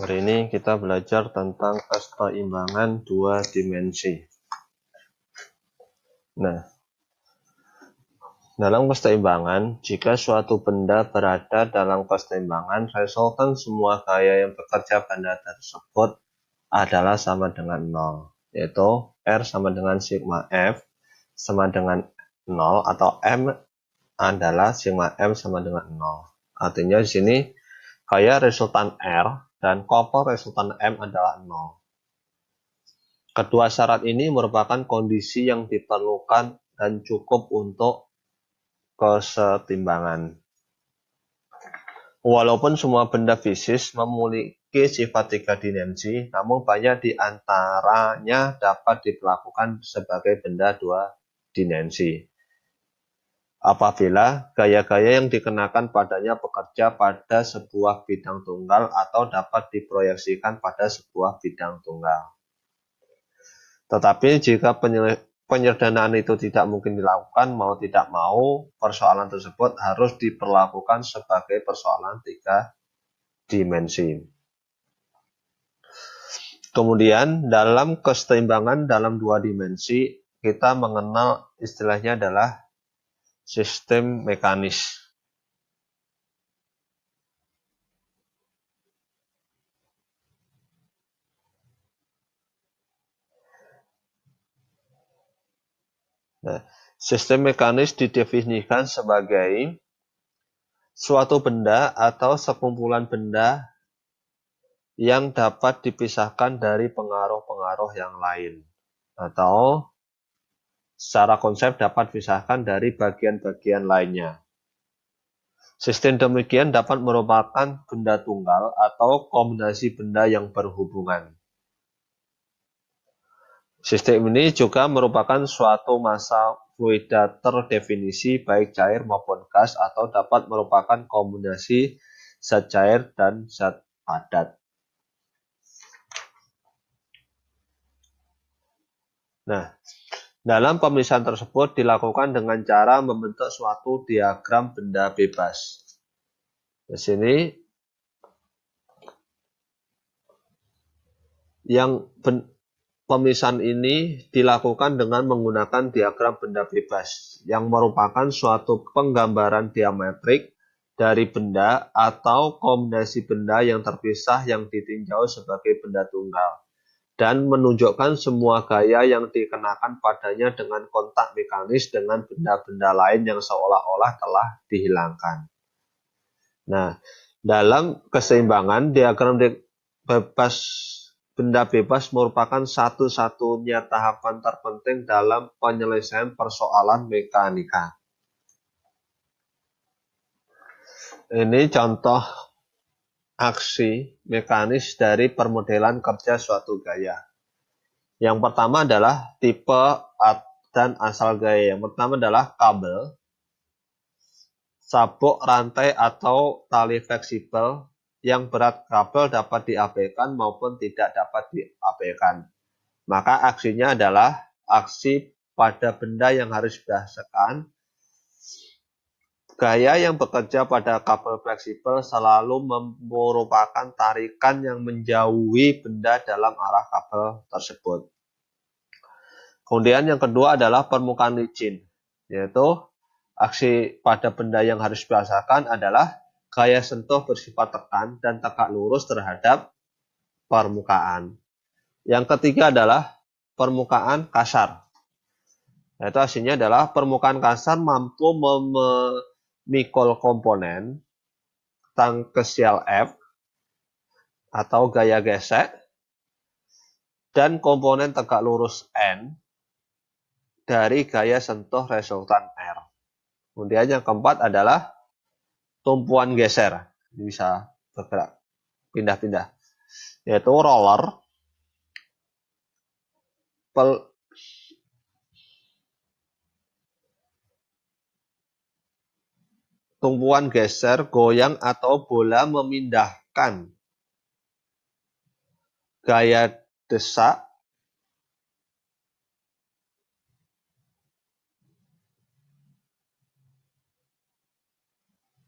Hari ini kita belajar tentang keseimbangan dua dimensi. Nah, dalam keseimbangan, jika suatu benda berada dalam keseimbangan, resultan semua gaya yang bekerja pada tersebut adalah sama dengan 0, yaitu R sama dengan sigma F sama dengan 0 atau M adalah sigma M sama dengan 0. Artinya di sini gaya resultan R dan kopel resultan M adalah 0. Kedua syarat ini merupakan kondisi yang diperlukan dan cukup untuk kesetimbangan. Walaupun semua benda fisik memiliki sifat 3 dimensi, namun banyak di antaranya dapat diperlakukan sebagai benda 2 dimensi. Apabila gaya-gaya yang dikenakan padanya bekerja pada sebuah bidang tunggal atau dapat diproyeksikan pada sebuah bidang tunggal. Tetapi jika penyederhanaan itu tidak mungkin dilakukan, mau tidak mau, persoalan tersebut harus diperlakukan sebagai persoalan 3 dimensi. Kemudian dalam keseimbangan dalam 2 dimensi, kita mengenal istilahnya adalah sistem mekanis. Nah, sistem mekanis didefinisikan sebagai suatu benda atau sekumpulan benda yang dapat dipisahkan dari pengaruh-pengaruh yang lain, atau secara konsep dapat dipisahkan dari bagian-bagian lainnya. Sistem demikian dapat merupakan benda tunggal atau kombinasi benda yang berhubungan. Sistem ini juga merupakan suatu massa fluida terdefinisi baik cair maupun gas atau dapat merupakan kombinasi zat cair dan zat padat. Nah, dalam pemisahan tersebut dilakukan dengan cara membentuk suatu diagram benda bebas. Di sini yang pemisahan ini dilakukan dengan menggunakan diagram benda bebas yang merupakan suatu penggambaran diametrik dari benda atau kombinasi benda yang terpisah yang ditinjau sebagai benda tunggal dan menunjukkan semua gaya yang dikenakan padanya dengan kontak mekanis dengan benda-benda lain yang seolah-olah telah dihilangkan. Nah, dalam keseimbangan diagram benda bebas merupakan satu-satunya tahapan terpenting dalam penyelesaian persoalan mekanika. Ini contoh aksi mekanis dari permodelan kerja suatu gaya. Yang pertama adalah tipe dan asal gaya. Yang pertama adalah kabel, sabuk, rantai, atau tali fleksibel. Yang berat kabel dapat diabaikan maupun tidak dapat diabaikan. Maka aksinya adalah aksi pada benda yang harus dibasahkan. Gaya yang bekerja pada kabel fleksibel selalu merupakan tarikan yang menjauhi benda dalam arah kabel tersebut. Kemudian yang kedua adalah permukaan licin, yaitu aksi pada benda yang harus dibasahkan adalah gaya sentuh bersifat tekan dan tegak lurus terhadap permukaan. Yang ketiga adalah permukaan kasar. Yaitu hasilnya adalah permukaan kasar mampu memikul komponen tangkesial F atau gaya gesek dan komponen tegak lurus N dari gaya sentuh resultan R. Kemudian yang keempat adalah tumpuan geser. Ini bisa bergerak, pindah-pindah. Yaitu roller, tumpuan geser, goyang, atau bola memindahkan gaya desak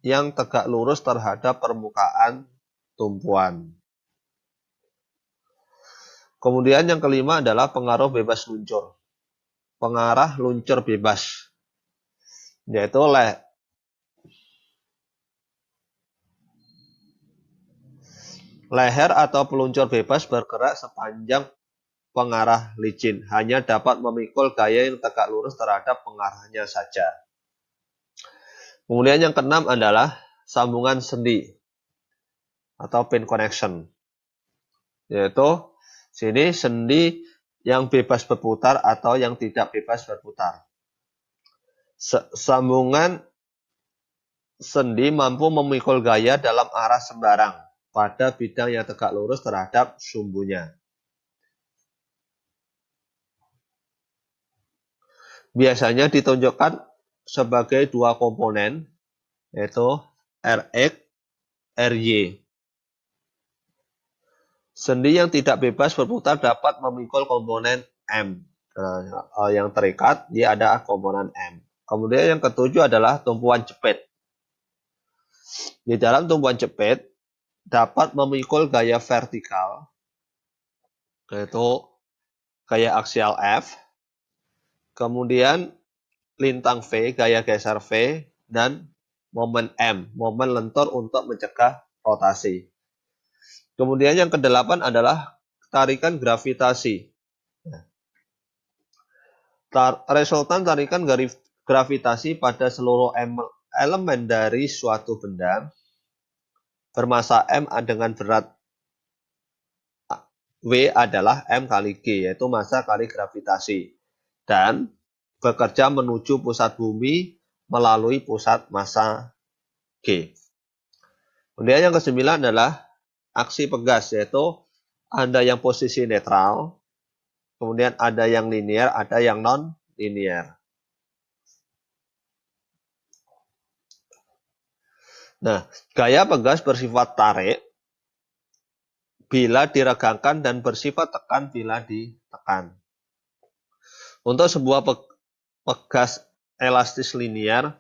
yang tegak lurus terhadap permukaan tumpuan. Kemudian yang kelima adalah pengaruh bebas luncur. Pengarah luncur bebas, yaitu leher atau peluncur bebas bergerak sepanjang pengarah licin, hanya dapat memikul gaya yang tegak lurus terhadap pengarahnya saja. Kemudian yang keenam adalah sambungan sendi atau pin connection, yaitu sini sendi yang bebas berputar atau yang tidak bebas berputar. Sambungan sendi mampu memikul gaya dalam arah sembarang pada bidang yang tegak lurus terhadap sumbunya. Biasanya ditunjukkan sebagai dua komponen, yaitu Rx, Ry. Sendi yang tidak bebas berputar dapat memikul komponen M. Nah, yang terikat, dia ada komponen M. Kemudian yang ketujuh adalah tumpuan jepit. Di dalam tumpuan jepit, dapat memikul gaya vertikal, yaitu gaya aksial F, kemudian lintang V, gaya geser V, dan momen M, momen lentur untuk mencegah rotasi. Kemudian yang kedelapan adalah tarikan gravitasi. Resultan tarikan gravitasi pada seluruh elemen dari suatu benda bermasa M dengan berat W adalah M kali G, yaitu massa kali gravitasi, dan bekerja menuju pusat bumi melalui pusat massa G. Kemudian yang kesembilan adalah aksi pegas, yaitu ada yang posisi netral, kemudian ada yang linear, ada yang non-linear. Nah, gaya pegas bersifat tarik bila diregangkan dan bersifat tekan bila ditekan. Untuk sebuah pegas elastis linear,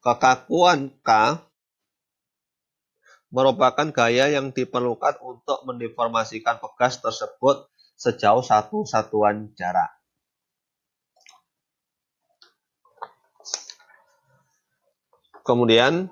kekakuan K merupakan gaya yang diperlukan untuk mendeformasikan pegas tersebut sejauh satu satuan jarak. Kemudian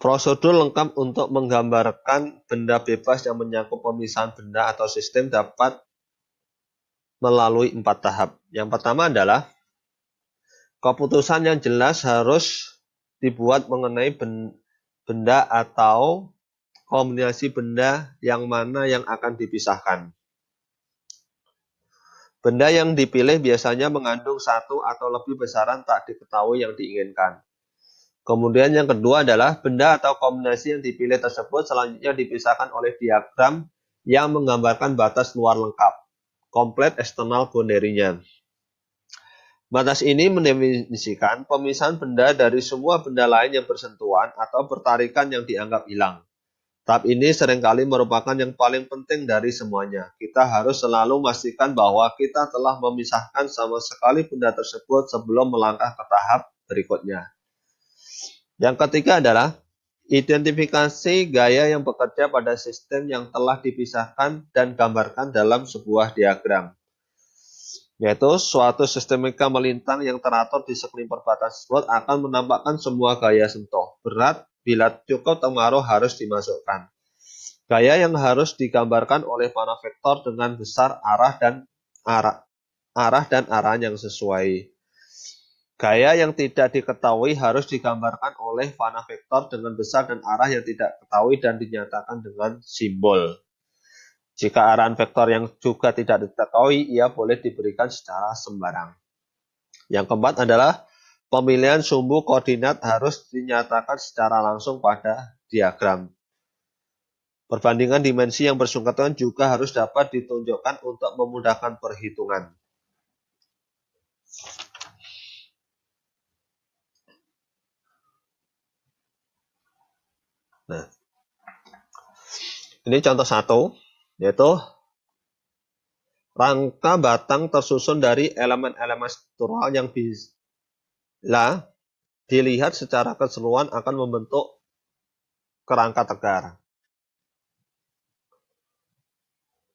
prosedur lengkap untuk menggambarkan benda bebas yang menyangkut pemisahan benda atau sistem dapat melalui 4 tahap. Yang pertama adalah keputusan yang jelas harus dibuat mengenai benda atau kombinasi benda yang mana yang akan dipisahkan. Benda yang dipilih biasanya mengandung satu atau lebih besaran tak diketahui yang diinginkan. Kemudian yang kedua adalah benda atau kombinasi yang dipilih tersebut selanjutnya dipisahkan oleh diagram yang menggambarkan batas luar lengkap, komplit eksternal boundary-nya. Batas ini mendefinisikan pemisahan benda dari semua benda lain yang bersentuhan atau bertarikan yang dianggap hilang. Tahap ini seringkali merupakan yang paling penting dari semuanya. Kita harus selalu memastikan bahwa kita telah memisahkan sama sekali benda tersebut sebelum melangkah ke tahap berikutnya. Yang ketiga adalah identifikasi gaya yang bekerja pada sistem yang telah dipisahkan dan gambarkan dalam sebuah diagram. Yaitu suatu sistemika melintang yang teratur di sekeliling perbatasan tersebut akan menampakkan semua gaya sentuh. Berat bila cukup pengaruh harus dimasukkan. Gaya yang harus digambarkan oleh panah vektor dengan besar arah dan arah yang sesuai. Gaya yang tidak diketahui harus digambarkan oleh panah vektor dengan besar dan arah yang tidak diketahui dan dinyatakan dengan simbol. Jika arahan vektor yang juga tidak diketahui, ia boleh diberikan secara sembarang. Yang keempat adalah pemilihan sumbu koordinat harus dinyatakan secara langsung pada diagram. Perbandingan dimensi yang bersangkutan juga harus dapat ditunjukkan untuk memudahkan perhitungan. Nah, ini contoh satu, yaitu rangka batang tersusun dari elemen-elemen struktural yang bila dilihat secara keseluruhan akan membentuk kerangka tegar.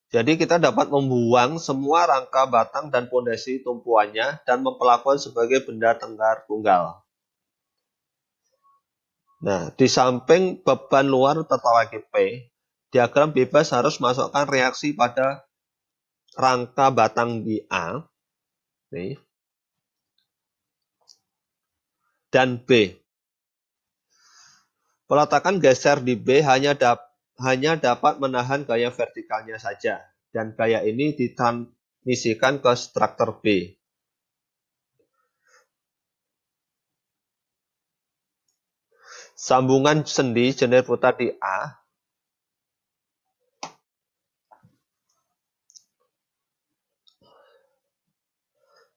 Jadi kita dapat membuang semua rangka batang dan pondasi tumpuannya dan memperlakukan sebagai benda tegar tunggal. Nah, di samping beban luar tertolaki P, diagram bebas harus masukkan reaksi pada rangka batang di A nih, dan B. Peletakan geser di B hanya dapat menahan gaya vertikalnya saja, dan gaya ini ditransmisikan ke struktur B. Sambungan sendi jenis putar di A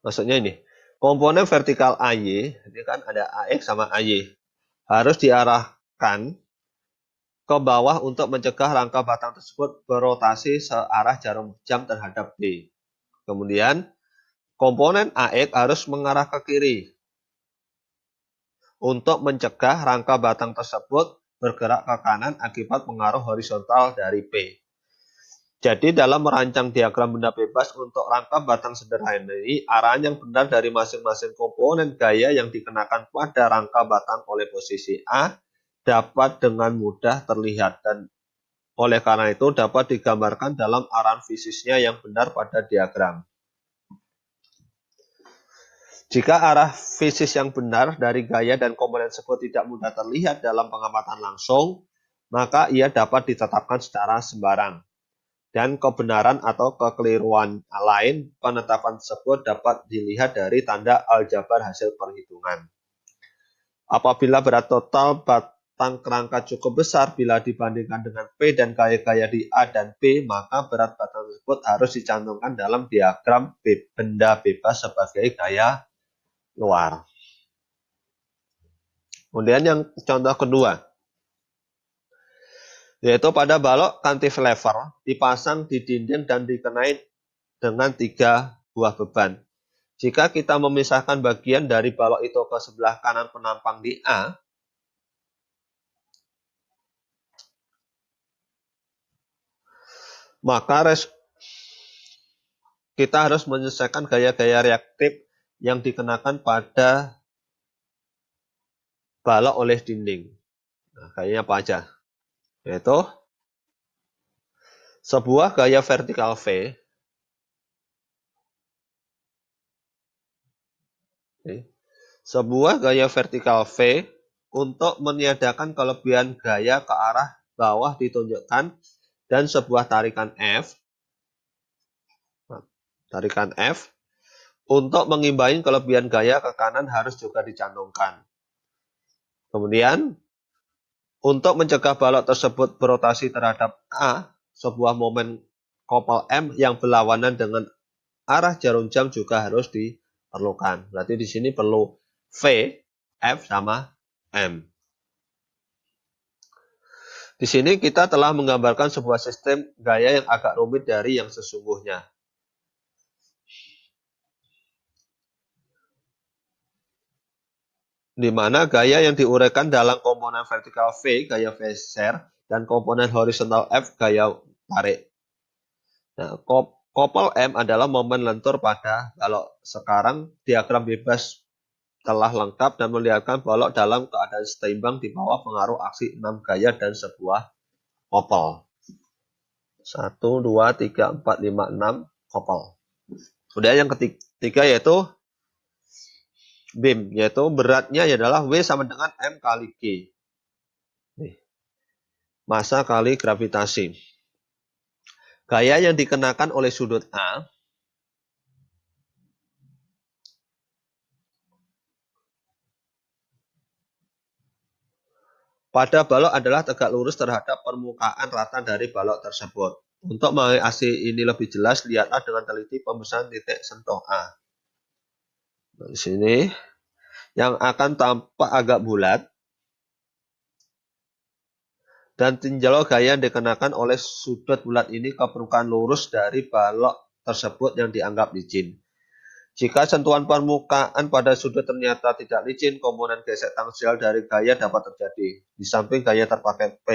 maksudnya ini, komponen vertikal AY, ini kan ada AX sama AY, harus diarahkan ke bawah untuk mencegah rangka batang tersebut berotasi searah jarum jam terhadap B. Kemudian, komponen AX harus mengarah ke kiri untuk mencegah rangka batang tersebut bergerak ke kanan akibat pengaruh horizontal dari P. Jadi dalam merancang diagram benda bebas untuk rangka batang sederhana ini, arahan yang benar dari masing-masing komponen gaya yang dikenakan pada rangka batang oleh posisi A dapat dengan mudah terlihat dan oleh karena itu dapat digambarkan dalam arahan fisiknya yang benar pada diagram. Jika arah fisis yang benar dari gaya dan komponen tersebut tidak mudah terlihat dalam pengamatan langsung, maka ia dapat ditetapkan secara sembarang. Dan kebenaran atau kekeliruan lain penetapan tersebut dapat dilihat dari tanda aljabar hasil perhitungan. Apabila berat total batang kerangka cukup besar bila dibandingkan dengan P dan gaya-gaya di A dan B, maka berat batang tersebut harus dicantumkan dalam diagram benda bebas sebagai gaya luar. Kemudian yang contoh kedua, yaitu pada balok cantilever dipasang di dinding dan dikenai dengan 3 buah beban. Jika kita memisahkan bagian dari balok itu ke sebelah kanan penampang di A, maka kita harus menyelesaikan gaya-gaya reaktif yang dikenakan pada balok oleh dinding. Nah, gayanya apa aja? Yaitu sebuah gaya vertikal V untuk meniadakan kelebihan gaya ke arah bawah ditunjukkan dan sebuah tarikan F untuk mengimbangi kelebihan gaya ke kanan harus juga dicantumkan. Kemudian untuk mencegah balok tersebut berotasi terhadap A, sebuah momen kopel M yang berlawanan dengan arah jarum jam juga harus diperlukan. Berarti di sini perlu V, F, sama M. Di sini kita telah menggambarkan sebuah sistem gaya yang agak rumit dari yang sesungguhnya. Di mana gaya yang diuraikan dalam komponen vertikal V, gaya Vser, dan komponen horizontal F, gaya tarik. Nah, kopel M adalah momen lentur pada balok. Sekarang diagram bebas telah lengkap dan melihatkan balok dalam keadaan seimbang di bawah pengaruh aksi 6 gaya dan sebuah kopel. 1, 2, 3, 4, 5, 6 kopel. Kemudian yang ketiga yaitu beam, yaitu beratnya adalah W sama dengan M kali G. Massa kali gravitasi. Gaya yang dikenakan oleh sudut A pada balok adalah tegak lurus terhadap permukaan rata dari balok tersebut. Untuk mengatasi ini lebih jelas, lihatlah dengan teliti pembesaran titik sentuh A. Di sini yang akan tampak agak bulat dan tinjau gaya yang dikenakan oleh sudut bulat ini ke permukaan lurus dari balok tersebut yang dianggap licin. Jika sentuhan permukaan pada sudut ternyata tidak licin, komponen gesek tangensial dari gaya dapat terjadi. Di samping gaya terpakai P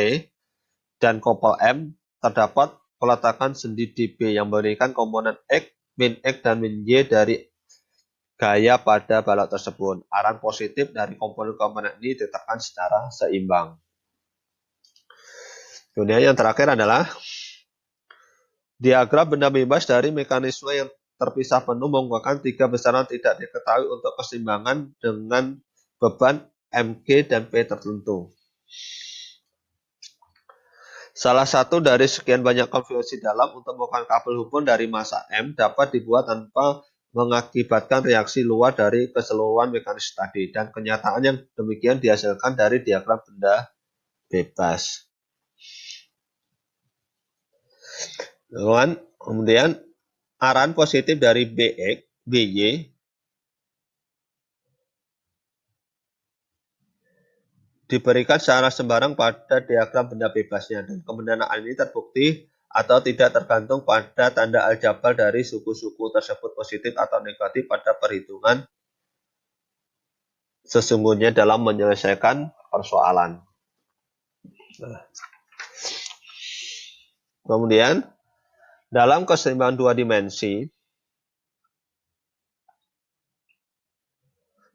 dan kopel M, terdapat peletakan sendi di B yang memberikan komponen X, min X, dan min Y dari gaya pada balok tersebut. Arah positif dari komponen-komponen ini ditekan secara seimbang. Kemudian yang terakhir adalah diagram benda bebas dari mekanisme yang terpisah penuh menggunakan tiga besaran tidak diketahui untuk keseimbangan dengan beban Mg dan P tertentu. Salah satu dari sekian banyak konfigurasi dalam untuk melakukan kabel hubung dari massa M dapat dibuat tanpa mengakibatkan reaksi luar dari keseluruhan mekanisme tadi, dan kenyataan yang demikian dihasilkan dari diagram benda bebas. Kemudian arahan positif dari Bx, By diberikan secara sembarang pada diagram benda bebasnya, dan kebenaran ini terbukti atau tidak tergantung pada tanda aljabar dari suku-suku tersebut positif atau negatif pada perhitungan sesungguhnya dalam menyelesaikan persoalan. Kemudian dalam keseimbangan dua dimensi,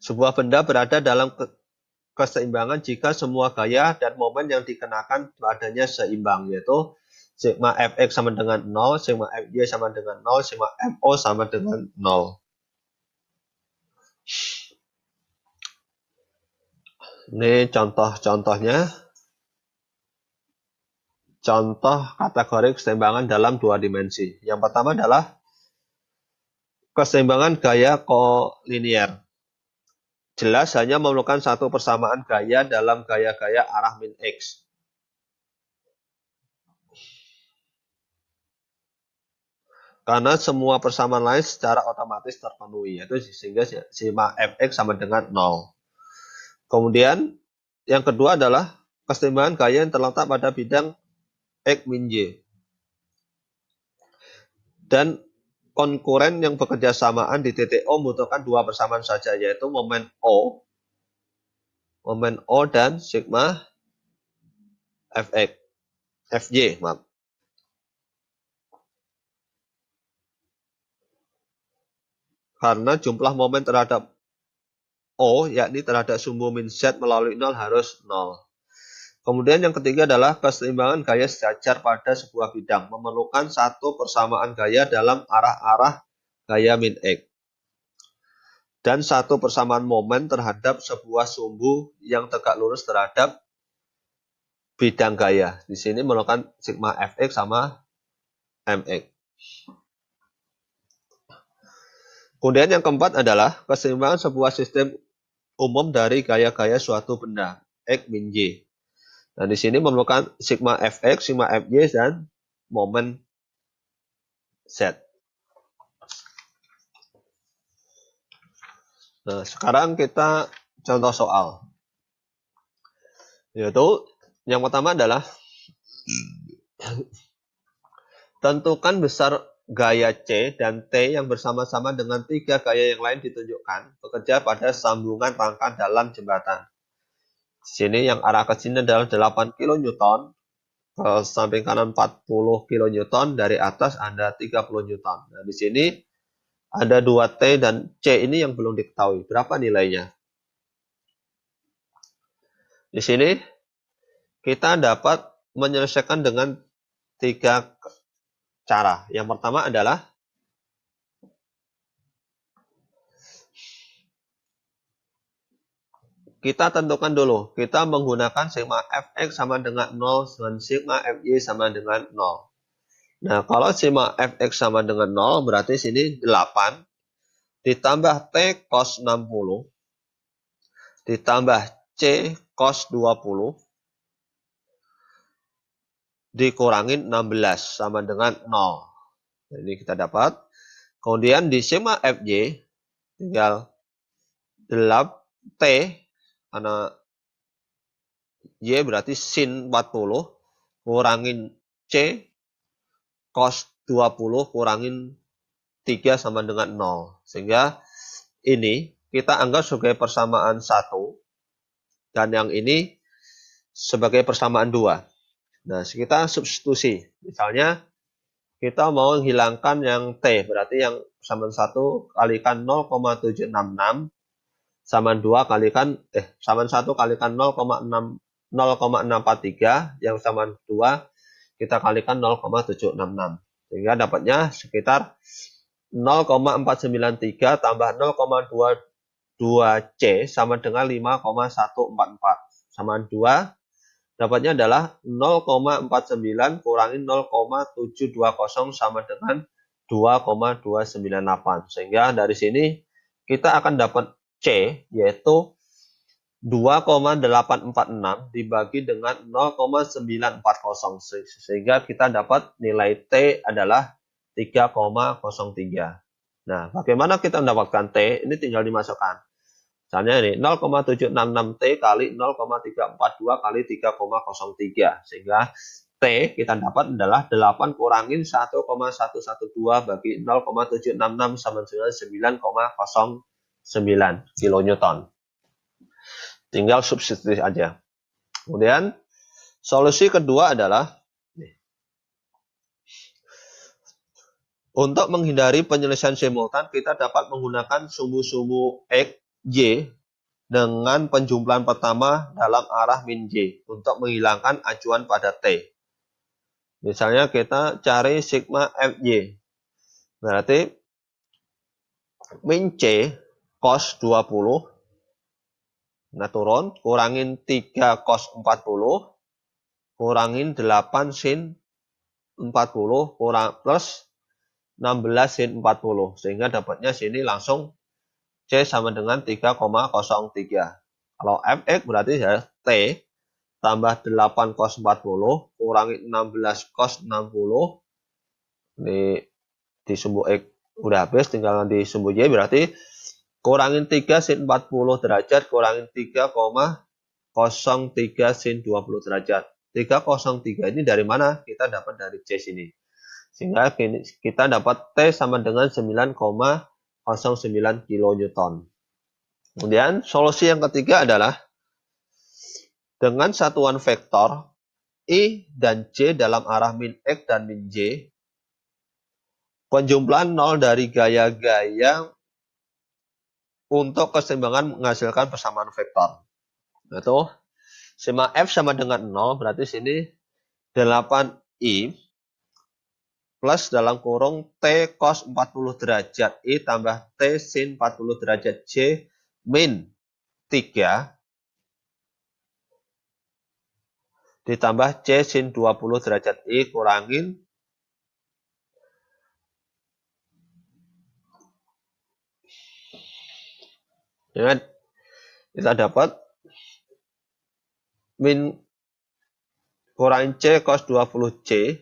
sebuah benda berada dalam keseimbangan jika semua gaya dan momen yang dikenakan padanya seimbang, yaitu sigma fx sama dengan 0, sigma fy sama dengan 0, sigma mo sama dengan 0. Ini contoh-contohnya. Contoh kategori keseimbangan dalam dua dimensi. Yang pertama adalah keseimbangan gaya kolinier. Jelas hanya memerlukan satu persamaan gaya dalam gaya-gaya arah min X. Karena semua persamaan lain secara otomatis terpenuhi, yaitu sehingga sigma fx sama dengan 0. Kemudian yang kedua adalah keseimbangan gaya yang terletak pada bidang X min Y. Dan konkuren yang bekerja samaan di titik O membutuhkan dua persamaan saja, yaitu momen O dan sigma fx, fy, maaf. Karena jumlah momen terhadap O, yakni terhadap sumbu min Z melalui 0 harus 0. Kemudian yang ketiga adalah keseimbangan gaya sejajar pada sebuah bidang, memerlukan satu persamaan gaya dalam arah-arah gaya min X. Dan satu persamaan momen terhadap sebuah sumbu yang tegak lurus terhadap bidang gaya. Di sini memerlukan sigma fx sama mx. Kemudian yang keempat adalah keseimbangan sebuah sistem umum dari gaya-gaya suatu benda, X min Y. Nah, di sini memerlukan sigma fx, sigma fy, dan momen Z. Nah, sekarang kita contoh soal. Yaitu, yang pertama adalah tentukan besar gaya C dan T yang bersama-sama dengan tiga gaya yang lain ditunjukkan bekerja pada sambungan rangka dalam jembatan. Di sini yang arah ke sini adalah 8 kN, ke samping kanan 40 kN, dari atas ada 30 Newton. Nah, di sini ada 2 T dan C ini yang belum diketahui. Berapa nilainya? Di sini kita dapat menyelesaikan dengan tiga cara. Yang pertama adalah kita tentukan dulu. Kita menggunakan sigma fx sama dengan 0 dan sigma fy sama dengan 0. Nah, kalau sigma fx sama dengan 0, berarti sini 8 ditambah T cos 60 ditambah C cos 20 dikurangin 16 sama dengan 0. Jadi kita dapat. Kemudian di sigma FJ tinggal T, karena Y berarti sin 40 kurangin C cos 20 kurangin 3 sama dengan 0. Sehingga ini kita anggap sebagai persamaan 1 dan yang ini sebagai persamaan 2. Nah, kita substitusi. Misalnya kita mau menghilangkan yang T, berarti yang persamaan 1 kalikan 0,766 sama 2 kalikan sama 1 kalikan 0,643, yang sama 2 kita kalikan 0,766. Sehingga dapatnya sekitar 0,493 tambah 0,22C sama dengan 5,144. Sama 2 dapatnya adalah 0,49 kurangi 0,720 sama dengan 2,298. Sehingga dari sini kita akan dapat C, yaitu 2,846 dibagi dengan 0,940. Sehingga kita dapat nilai T adalah 3,03. Nah, bagaimana kita mendapatkan T? Ini tinggal dimasukkan. Misalnya ini 0,766T kali 0,342 kali 3,03. Sehingga T kita dapat adalah 8 kurangin 1,112 bagi 0,766 sama dengan 9,09 kilonewton. Tinggal substitusi aja. Kemudian solusi kedua adalah untuk menghindari penyelesaian simultan, kita dapat menggunakan sumbu-sumbu X, Y dengan penjumlahan pertama dalam arah min J untuk menghilangkan acuan pada T. Misalnya kita cari sigma FY. Berarti min C cos 20. Nah, turun, kurangin 3 cos 40, kurangin 8 sin 40, kurang plus 16 sin 40. Sehingga dapatnya sini langsung C sama dengan 3,03. Kalau Fx berarti ya T tambah 8 cos 40 kurangi 16 cos 60. Ini di sumbu X udah habis, tinggal di sumbu Y berarti kurangin 3 sin 40 derajat kurangin 3,03 sin 20 derajat. 303 ini dari mana? Kita dapat dari C sini. Sehingga kita dapat T sama dengan 9,09 kilonewton. Kemudian solusi yang ketiga adalah dengan satuan vektor I dan J dalam arah min X dan min J, penjumlahan 0 dari gaya-gaya untuk keseimbangan menghasilkan persamaan vektor. Yaitu sigma F sama dengan 0, berarti sini 8I plus dalam kurung T cos 40 derajat I tambah T sin 40 derajat J min 3 ditambah C sin 20 derajat I kurangin ya, kita dapat min kurangin C cos 20C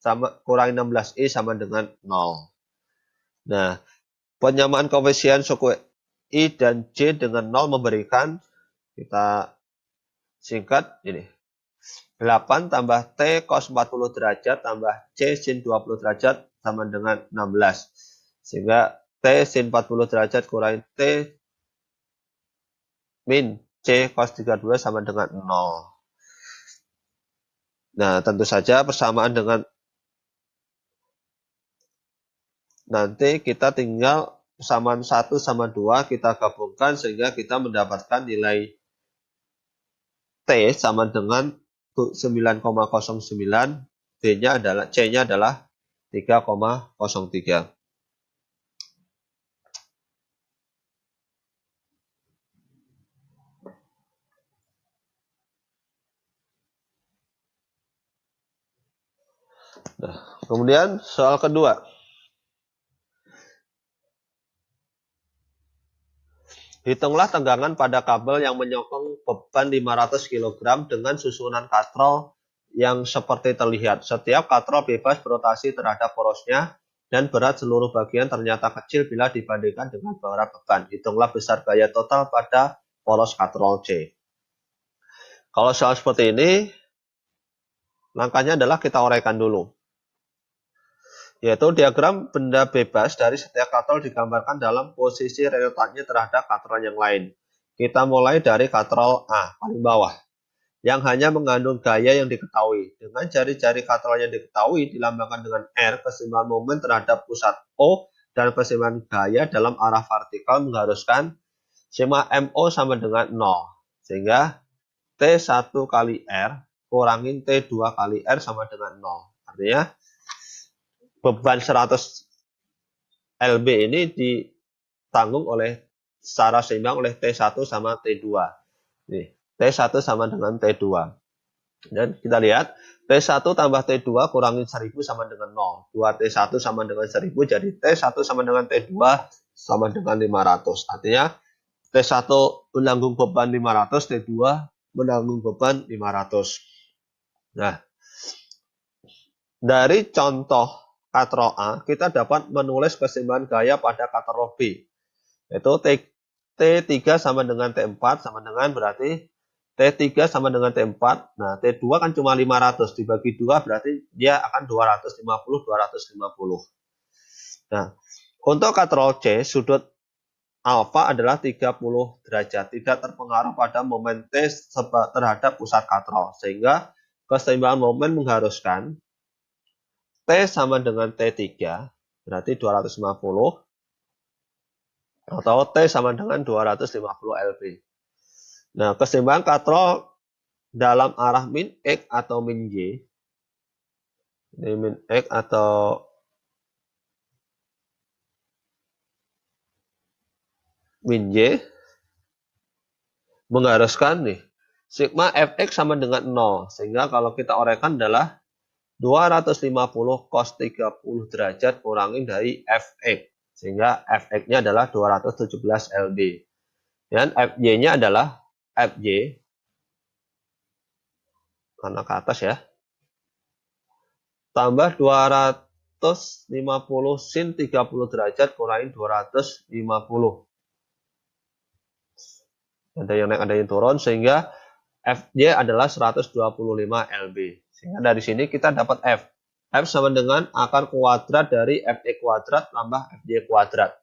sama kurangin 16I sama dengan 0. Nah, penyamaan koefisien suku I dan J dengan 0 memberikan, kita singkat ini, 8 tambah T cos 40 derajat tambah C sin 20 derajat sama dengan 16. Sehingga T sin 40 derajat kurangin T min C cos 32 sama dengan 0. Nah, tentu saja persamaan dengan nanti kita tinggal persamaan 1 sama 2 kita gabungkan sehingga kita mendapatkan nilai T sama dengan 9,09, D-nya adalah C-nya adalah 3,03. Nah, kemudian soal kedua. Hitunglah tenggangan pada kabel yang menyokong beban 500 kg dengan susunan katrol yang seperti terlihat. Setiap katrol bebas berotasi terhadap porosnya dan berat seluruh bagian ternyata kecil bila dibandingkan dengan berat beban. Hitunglah besar gaya total pada poros katrol C. Kalau soal seperti ini, langkahnya adalah kita uraikan dulu. Yaitu diagram benda bebas dari setiap katrol digambarkan dalam posisi relatannya terhadap katrol yang lain. Kita mulai dari katrol A, paling bawah, yang hanya mengandung gaya yang diketahui. Dengan jari-jari katrol yang diketahui dilambangkan dengan R, keseimbangan momen terhadap pusat O dan keseimbangan gaya dalam arah vertikal mengharuskan sigma MO sama dengan 0. Sehingga T1 kali R kurangin T2 kali R sama dengan 0. Artinya beban 100 lb ini ditanggung oleh secara seimbang oleh T1 sama T2. Nih, T1 sama dengan T2. Dan kita lihat T1 tambah T2 kurangin 1000 sama dengan 0. 2T1 sama dengan 1000, jadi T1 sama dengan T2 sama dengan 500. Artinya T1 menanggung beban 500, T2 menanggung beban 500. Nah, dari contoh katrol A, kita dapat menulis keseimbangan gaya pada katrol B. Yaitu T3 sama dengan T4 sama dengan berarti T3 sama dengan T4. Nah, T2 kan cuma 500. Dibagi 2 berarti dia akan 250. Nah, untuk katrol C, sudut alfa adalah 30 derajat. Tidak terpengaruh pada momen T terhadap pusat katrol. Sehingga keseimbangan momen mengharuskan T sama dengan T3, berarti 250. Atau T sama dengan 250 lb. Nah, keseimbangan katrol dalam arah min X atau min Y. Ini min X atau min Y mengharuskan nih sigma Fx sama dengan 0. Sehingga kalau kita uraikan adalah 250 cos 30 derajat kurangin dari Fx. Sehingga Fx-nya adalah 217 lb. Dan Fy-nya adalah Fy, karena ke atas ya, tambah 250 sin 30 derajat kurangin 250. Ada yang naik, ada yang turun, sehingga Fy adalah 125 lb. Sehingga dari sini kita dapat F. F sama dengan akar kuadrat dari Fy kuadrat tambah Fy kuadrat.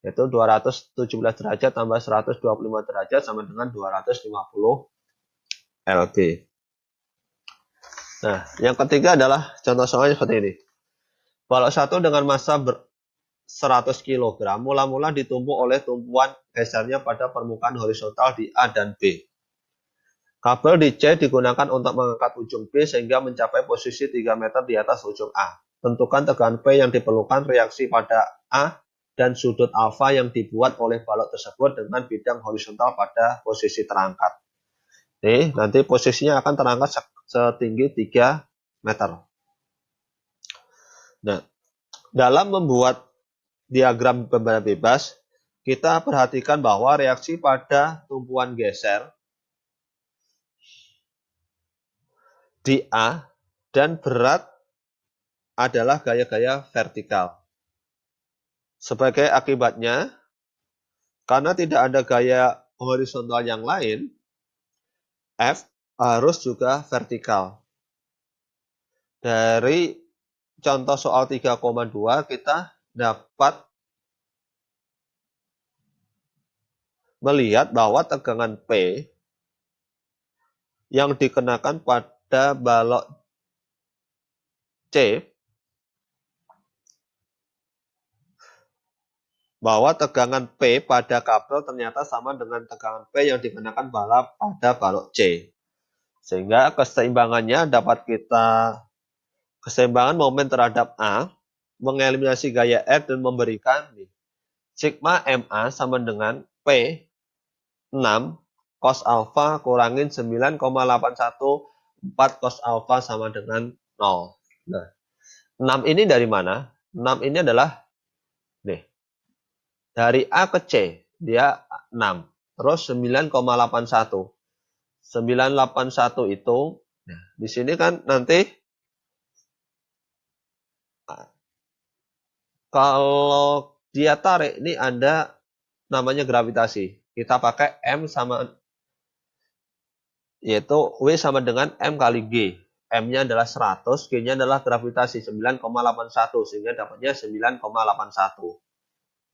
Yaitu 217 derajat tambah 125 derajat sama dengan 250 lb. Nah, yang ketiga adalah contoh soalnya seperti ini. Balok satu dengan massa 100 kg mula-mula ditumpuk oleh tumpuan gesernya pada permukaan horizontal di A dan B. Kabel di C digunakan untuk mengangkat ujung B sehingga mencapai posisi 3 meter di atas ujung A. Tentukan tegangan P yang diperlukan reaksi pada A dan sudut alfa yang dibuat oleh balok tersebut dengan bidang horizontal pada posisi terangkat. Nih, nanti posisinya akan terangkat setinggi 3 meter. Nah, dalam membuat diagram benda bebas, kita perhatikan bahwa reaksi pada tumpuan geser di A dan berat adalah gaya-gaya vertikal. Sebagai akibatnya, karena tidak ada gaya horizontal yang lain, F harus juga vertikal. Dari contoh soal 3,2 kita dapat melihat bahwa tegangan P yang dikenakan pada balok C, bahwa tegangan P pada kabel ternyata sama dengan tegangan P yang dikenakan pada balok C. Sehingga keseimbangannya dapat kita, keseimbangan momen terhadap A, mengeliminasi gaya R dan memberikan sigma MA sama dengan P 6 cos alfa kurangin 9,814 cos alfa sama dengan 0. Nah, 6 ini dari mana? 6 ini adalah nih, dari A ke C, dia 6. Terus 9,81. 981 itu Nah, di sini kan nanti kalau dia tarik, ini ada namanya gravitasi. Kita pakai M sama, yaitu W sama dengan M kali G. M-nya adalah 100, G-nya adalah gravitasi 9,81, sehingga dapatnya 9,81.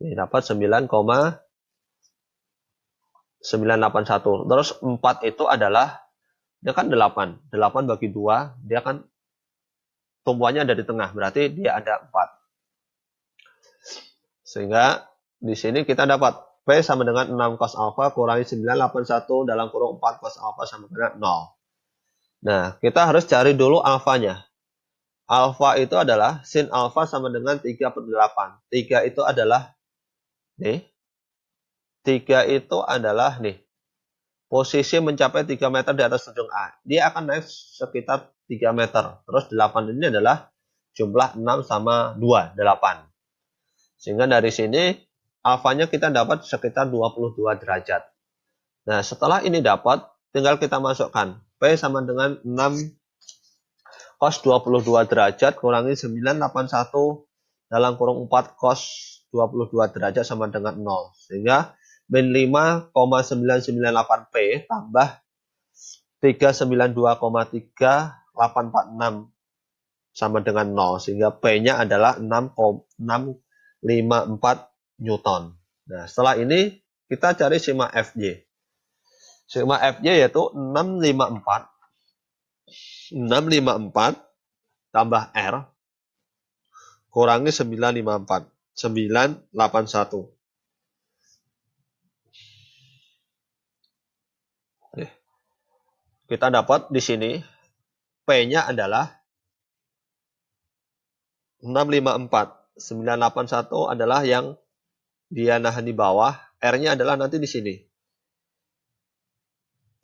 Ini dapat 9,981. Terus 4 itu adalah, dia kan 8. 8 bagi 2, dia kan tumpuannya ada di tengah, berarti dia ada 4. Sehingga di sini kita dapat P sama dengan 6 cos alpha kurangi 981 dalam kurung 4 cos alpha sama dengan 0. Nah, kita harus cari dulu alfanya. Alfa itu adalah sin alfa sama dengan 3/8. 3 itu adalah nih. 3 itu adalah nih. Posisi mencapai 3 meter di atas ujung A. Dia akan naik sekitar 3 meter. Terus 8 ini adalah jumlah 6 sama 2, 8. Sehingga dari sini alfanya kita dapat sekitar 22 derajat. Nah, setelah ini dapat, tinggal kita masukkan. P sama dengan 6 cos 22 derajat kurangi 981 dalam kurung 4 cos 22 derajat sama dengan 0. Sehingga min 5,998P tambah 392,3846 sama dengan 0. Sehingga P-nya adalah 6,654 Newton. Nah, setelah ini kita cari sigma Fj. Sigma Fj yaitu 654 tambah R kurangi 954. 981. Kita dapat di sini P-nya adalah 654. 981 adalah yang dia nahan di bawah, R-nya adalah nanti di sini.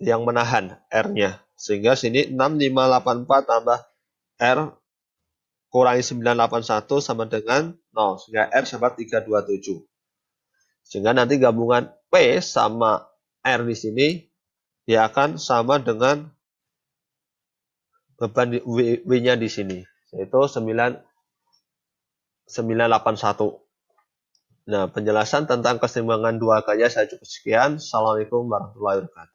Yang menahan R-nya. Sehingga sini 6584 tambah R kurangi 981 sama dengan 0. Sehingga R sama 327. Sehingga nanti gabungan P sama R di sini dia akan sama dengan beban W-nya di sini. Yaitu 981. Nah, penjelasan tentang keseimbangan dua gaya saya cukup sekian. Assalamualaikum warahmatullahi wabarakatuh.